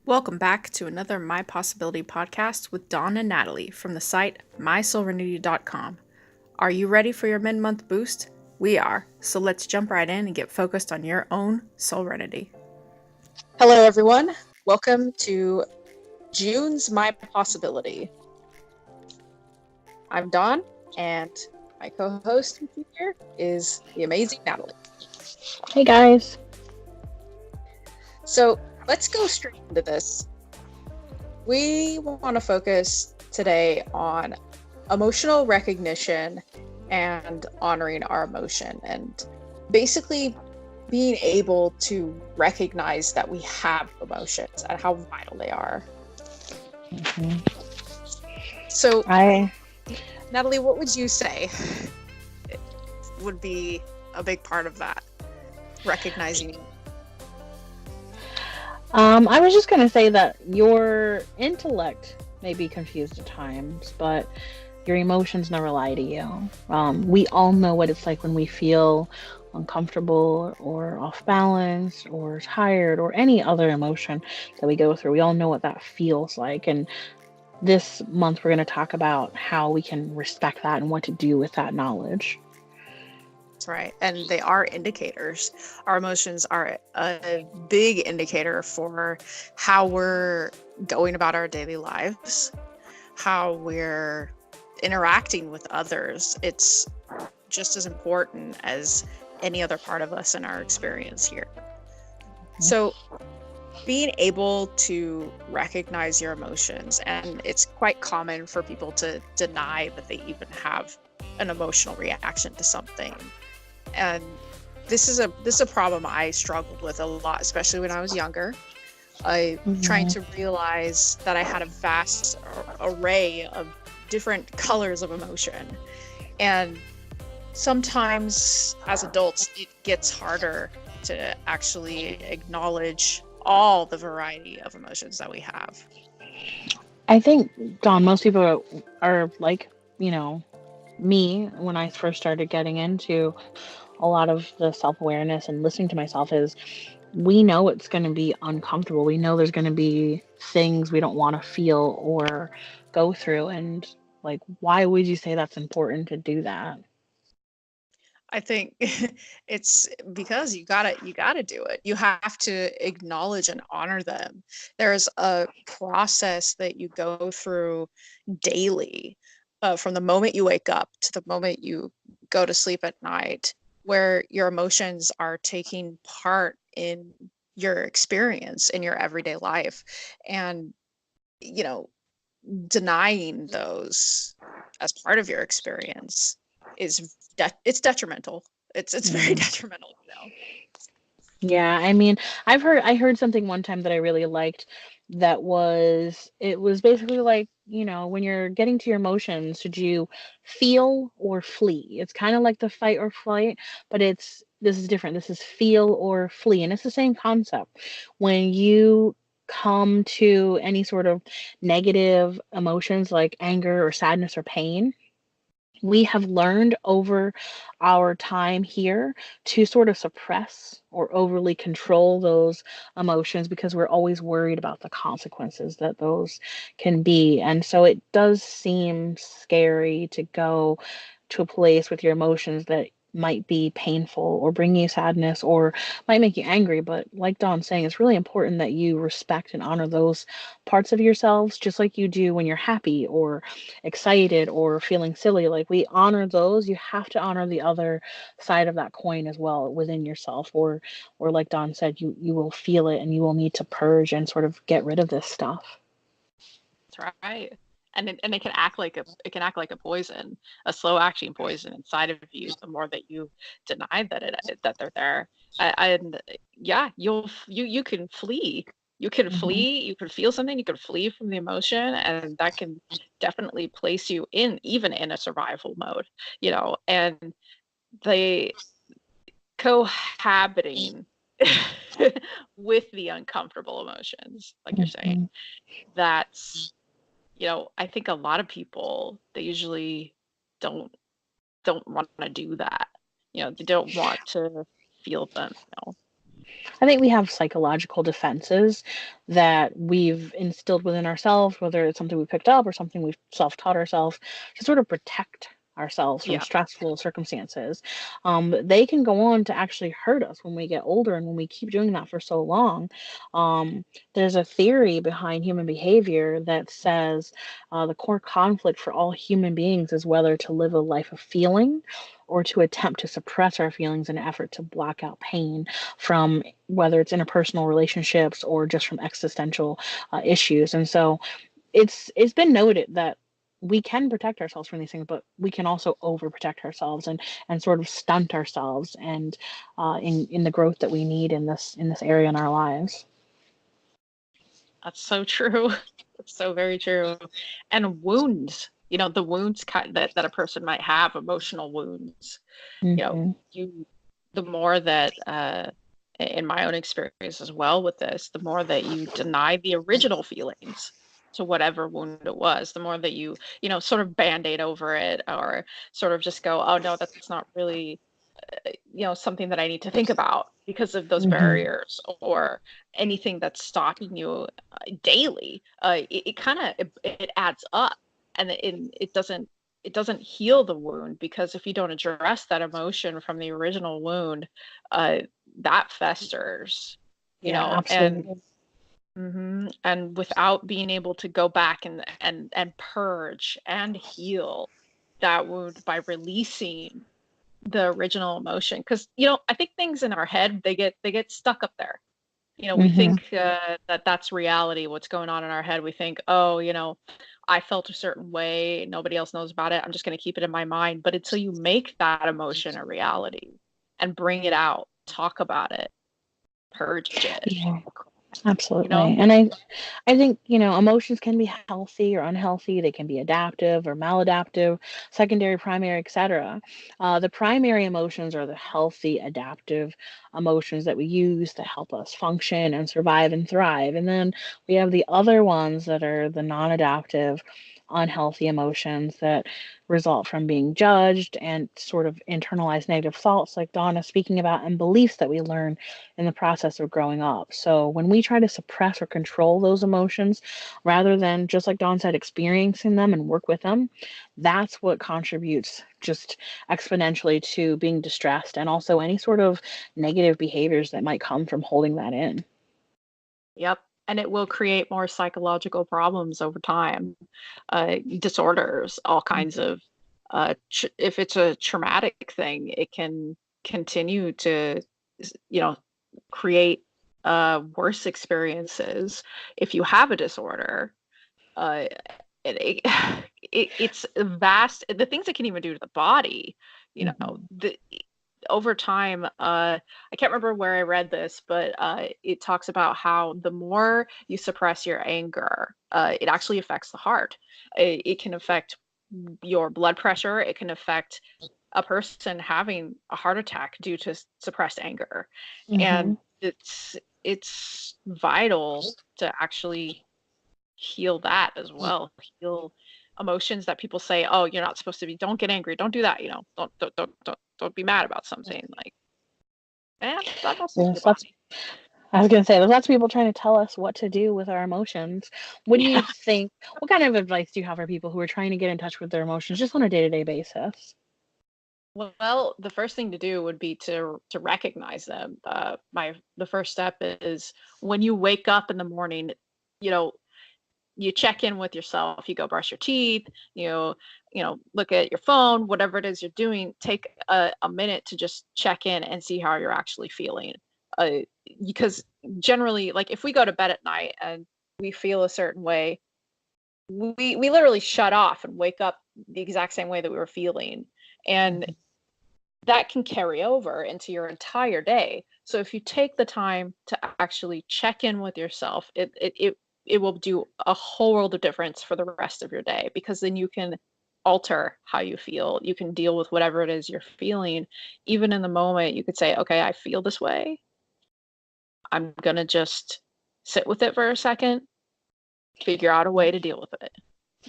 Welcome back to another MyPossibility podcast with Dawn and Natali from the site MySoulrenity.com. Are you ready for your mid-month boost? We are, so let's jump right in and get focused on your own soulrenity. Hello, everyone. Welcome to June's MyPossibility. I'm Dawn, and my co-host here is the amazing Natali. Hey, guys. So let's go straight into this. We want to focus today on emotional recognition and honoring our emotion, and basically being able to recognize that we have emotions and how vital they are. Mm-hmm. So, Natali, what would you say would be a big part of that? Recognizing. I was just going to say that your intellect may be confused at times, but your emotions never lie to you. We all know what it's like when we feel uncomfortable or off balance or tired or any other emotion that we go through. We all know what that feels like. And this month, we're going to talk about how we can respect that and what to do with that knowledge. That's right. And they are indicators. Our emotions are a big indicator for how we're going about our daily lives, how we're interacting with others. It's just as important as any other part of us in our experience here. So being able to recognize your emotions, and it's quite common for people to deny that they even have an emotional reaction to something. And this is a problem I struggled with a lot, especially when I was younger. Trying to realize that I had a vast array of different colors of emotion. And sometimes as adults, it gets harder to actually acknowledge all the variety of emotions that we have. I think, Dawn, most people are like, me, when I first started getting into a lot of the self-awareness and listening to myself, is we know it's going to be uncomfortable. We know there's going to be things we don't want to feel or go through. And like, why would you say that's important to do that? I think it's because you gotta do it. You have to acknowledge and honor them. There's a process that you go through daily, from the moment you wake up to the moment you go to sleep at night, where your emotions are taking part in your experience in your everyday life. And, denying those as part of your experience is it's detrimental. It's very detrimental, Yeah, I mean, I heard something one time that I really liked, that it was basically like, when you're getting to your emotions, should you feel or flee? It's kind of like the fight or flight, but this is different. This is feel or flee, and it's the same concept. When you come to any sort of negative emotions like anger or sadness or pain, we have learned over our time here to sort of suppress or overly control those emotions because we're always worried about the consequences that those can be. And so it does seem scary to go to a place with your emotions that might be painful or bring you sadness or might make you angry. But like Don's saying, it's really important that you respect and honor those parts of yourselves, just like you do when you're happy or excited or feeling silly. Like, we honor those, you have to honor the other side of that coin as well within yourself, or like Don said, you will feel it and you will need to purge and sort of get rid of this stuff. That's right. And it can act like a poison, a slow acting poison inside of you. The more that you deny that they're there, and yeah, you can flee. You can flee. You can feel something. You can flee from the emotion, and that can definitely place you even in a survival mode. And the cohabiting with the uncomfortable emotions, like you're saying, that's, I think a lot of people, they usually don't want to do that. They don't want to feel them. I think we have psychological defenses that we've instilled within ourselves, whether it's something we picked up or something we've self-taught ourselves, to sort of protect ourselves from Yeah. stressful circumstances. They can go on to actually hurt us when we get older, and when we keep doing that for so long. Um, there's a theory behind human behavior that says the core conflict for all human beings is whether to live a life of feeling or to attempt to suppress our feelings in an effort to block out pain from whether it's interpersonal relationships or just from existential issues. And so it's been noted that we can protect ourselves from these things, but we can also overprotect ourselves and sort of stunt ourselves and in the growth that we need in this area in our lives. That's so true. That's so very true. And wounds, the wounds that a person might have, emotional wounds, you know, Hmm. you, the more that, in my own experience as well with this, the more that you deny the original feelings to whatever wound it was, the more that sort of band-aid over it, or sort of just go, oh no, that's not really something that I need to think about because of those Hmm. barriers or anything that's stopping you daily. It kind of it adds up, and it doesn't heal the wound, because if you don't address that emotion from the original wound, uh, that festers, Yeah, and absolutely. and without being able to go back and purge and heal that wound by releasing the original emotion, because I think things in our head, they get stuck up there. We Hmm. think that that's reality, what's going on in our head. We think, oh, I felt a certain way, nobody else knows about it, I'm just going to keep it in my mind. But until you make that emotion a reality and bring it out, talk about it, purge it, Yeah, you know absolutely. And I think, emotions can be healthy or unhealthy. They can be adaptive or maladaptive, secondary, primary, etc. The primary emotions are the healthy, adaptive emotions that we use to help us function and survive and thrive. And then we have the other ones that are the non adaptive, unhealthy emotions that result from being judged and sort of internalized negative thoughts, like Donna speaking about, and beliefs that we learn in the process of growing up. So when we try to suppress or control those emotions rather than, just like Dawn said, experiencing them and work with them, that's what contributes just exponentially to being distressed and also any sort of negative behaviors that might come from holding that in. Yep. And it will create more psychological problems over time, disorders, all kinds of, if it's a traumatic thing, it can continue to, you know, create worse experiences. If you have a disorder, uh, it, it's vast, the things it can even do to the body, Hmm. over time. I can't remember where I read this, but it talks about how the more you suppress your anger, it actually affects the heart. It can affect your blood pressure. It can affect a person having a heart attack due to suppressed anger. Hmm. And it's vital to actually heal that as well. Heal emotions that people say, oh, you're not supposed to be, don't get angry, don't do that, don't be mad about something. Like, that messes with your Yes, body. I was going to say, there's lots of people trying to tell us what to do with our emotions. What do you Yeah. think? What kind of advice do you have for people who are trying to get in touch with their emotions just on a day to day basis? Well, the first thing to do would be to recognize them. The first step is, when you wake up in the morning, you know, you check in with yourself. You go brush your teeth. Look at your phone. Whatever it is you're doing, take a minute to just check in and see how you're actually feeling. Uh, because generally, like, if we go to bed at night and we feel a certain way, we literally shut off and wake up the exact same way that we were feeling. And Mhm. that can carry over into your entire day. So if you take the time to actually check in with yourself, it will do a whole world of difference for the rest of your day, because then you can alter how you feel. You can deal with whatever it is you're feeling. Even in the moment, you could say, okay, I feel this way. I'm going to just sit with it for a second, figure out a way to deal with it,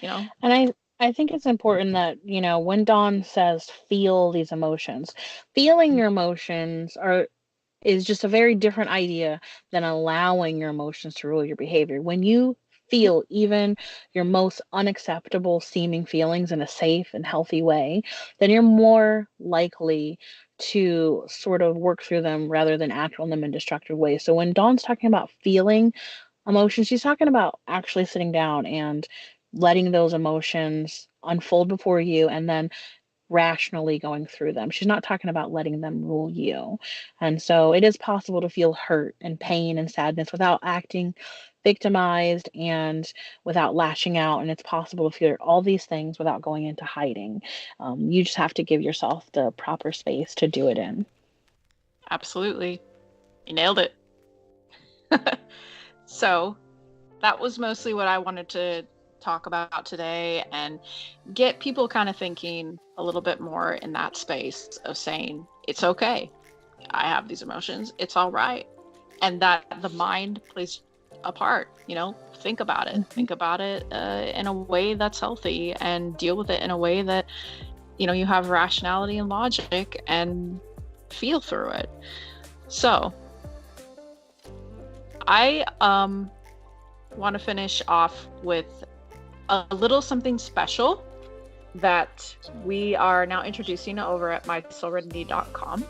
you know? And I think it's important that, when Dawn says feel these emotions, feeling your emotions are is just a very different idea than allowing your emotions to rule your behavior. When you feel even your most unacceptable seeming feelings in a safe and healthy way, then you're more likely to sort of work through them rather than act on them in destructive ways. So when Dawn's talking about feeling emotions, she's talking about actually sitting down and letting those emotions unfold before you and then rationally going through them. She's not talking about letting them rule you. And so it is possible to feel hurt and pain and sadness without acting victimized and without lashing out. And it's possible to feel all these things without going into hiding. You just have to give yourself the proper space to do it in. Absolutely. You nailed it. So that was mostly what I wanted to talk about today and get people kind of thinking a little bit more in that space of saying, it's okay. I have these emotions. It's all right. And that the mind plays a part, think about it. Think about it in a way that's healthy and deal with it in a way that, you have rationality and logic and feel through it. So I want to finish off with a little something special that we are now introducing over at MySoulrenity.com.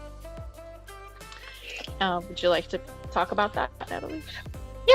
Would you like to talk about that, Natalie?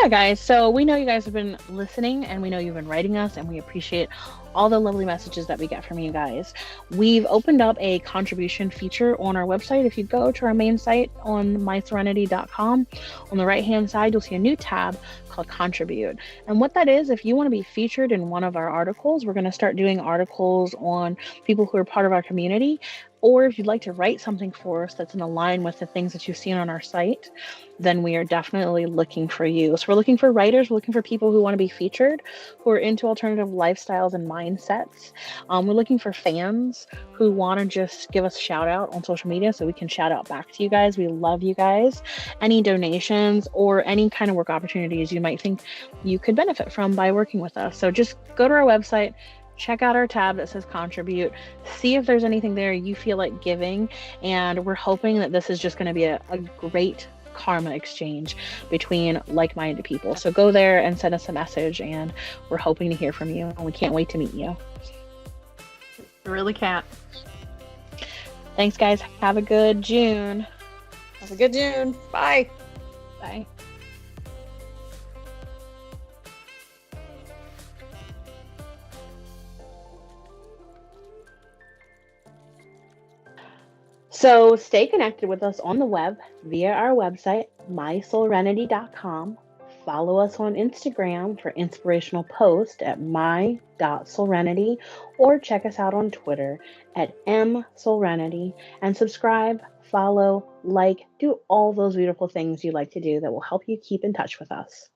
Yeah, guys. So we know you guys have been listening and we know you've been writing us and we appreciate all the lovely messages that we get from you guys. We've opened up a contribution feature on our website. If you go to our main site on MySoulrenity.com, on the right-hand side, you'll see a new tab called Contribute. And what that is, if you want to be featured in one of our articles, we're going to start doing articles on people who are part of our community. Or if you'd like to write something for us that's in line with the things that you've seen on our site, then we are definitely looking for you. So we're looking for writers, we're looking for people who want to be featured, who are into alternative lifestyles and mindsets. We're looking for fans who want to just give us a shout out on social media so we can shout out back to you guys. We love you guys. Any donations or any kind of work opportunities you might think you could benefit from by working with us. So just go to our website, check out our tab that says contribute, see if there's anything there you feel like giving, and we're hoping that this is just going to be a great karma exchange between like-minded people. So go there and send us a message, and we're hoping to hear from you, and we can't wait to meet you. I really can't. Thanks, guys. Have a good June. Have a good June. Bye. Bye. So stay connected with us on the web via our website, MySoulrenity.com. Follow us on Instagram for inspirational posts at my.soulrenity, or check us out on Twitter at msoulrenity, and subscribe, follow, like, do all those beautiful things you like to do that will help you keep in touch with us.